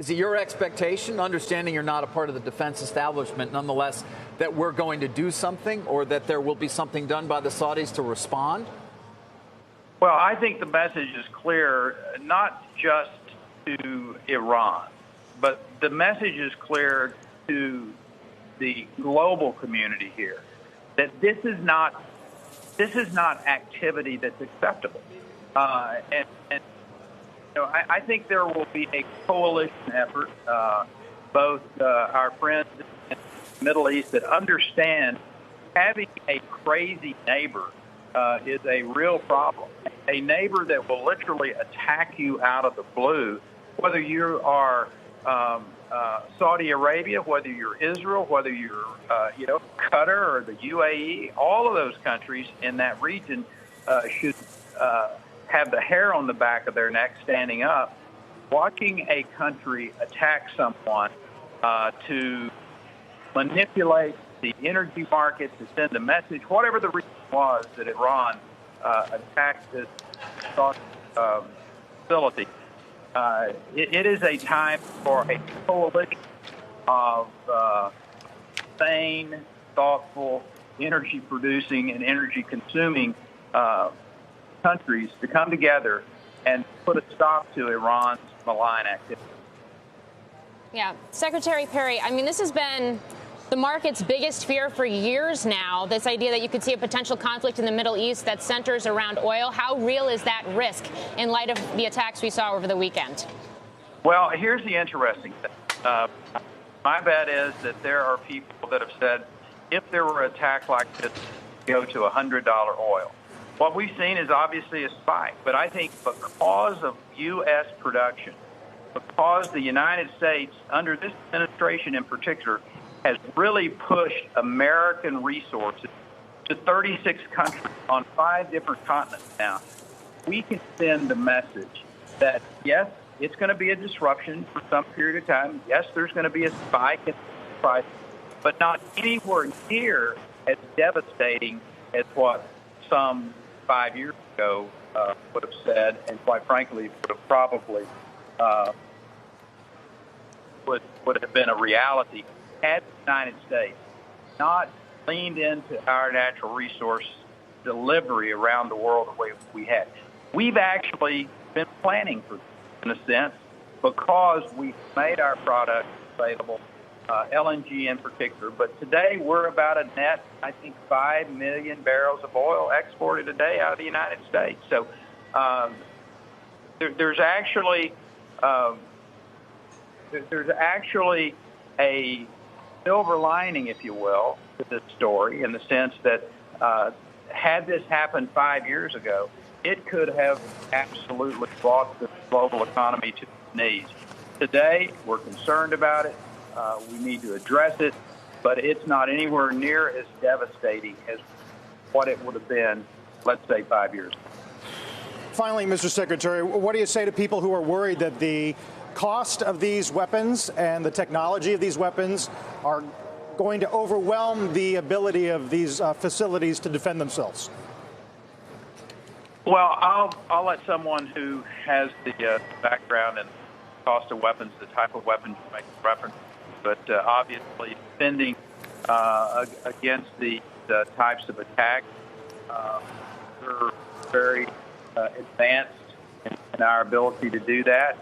Is it your expectation, understanding you're not a part of the defense establishment, nonetheless, that we're going to do something or that there will be something done by the Saudis to respond? Well, I think the message is clear, not just to Iran, but the message is clear to the global community here that this is not activity that's acceptable. I think there will be a coalition effort, both our friends in the Middle East that understand having a crazy neighbor is a real problem. A neighbor that will literally attack you out of the blue, whether you are Saudi Arabia, whether you're Israel, whether you're Qatar or the UAE, all of those countries in that region should have the hair on the back of their neck standing up. Watching a country attack someone to manipulate the energy market, to send a message, whatever the reason was that Iran attacked this facility, it is a time for a coalition of sane, thoughtful, energy-producing and energy-consuming countries to come together and put a stop to Iran's malign activity. Yeah. Secretary Perry, I mean, this has been the market's biggest fear for years now, this idea that you could see a potential conflict in the Middle East that centers around oil. How real is that risk in light of the attacks we saw over the weekend? Well, here's the interesting thing. My bet is that there are people that have said if there were an attack like this, go to $100 oil. What we've seen is obviously a spike, but I think because of U.S. production, because the United States, under this administration in particular, has really pushed American resources to 36 countries on 5 different continents now, we can send the message that, yes, it's going to be a disruption for some period of time. Yes, there's going to be a spike in price, but not anywhere near as devastating as what some 5 years ago would have said, and quite frankly would have probably would have been a reality had the United States not leaned into our natural resource delivery around the world the way we had. We've actually been planning for this, in a sense, because we've made our product available, LNG in particular. But today we're about a net, I think, 5 million barrels of oil exported a day out of the United States. So there's actually a silver lining, if you will, to this story, in the sense that had this happened 5 years ago, it could have absolutely brought the global economy to its knees. Today, we're concerned about it. We need to address it, but it's not anywhere near as devastating as what it would have been, let's say, 5 years ago. Finally, Mr. Secretary, what do you say to people who are worried that the cost of these weapons and the technology of these weapons are going to overwhelm the ability of these facilities to defend themselves? Well, I'll let someone who has the background and cost of weapons, the type of weapons you make reference, but obviously defending against the types of attacks, we're very advanced in our ability to do that.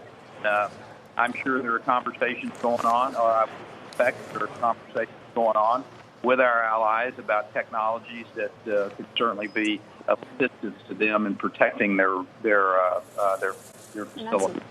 I'm sure there are conversations going on, or I suspect there are conversations going on with our allies about technologies that could certainly be of assistance to them in protecting their facilities.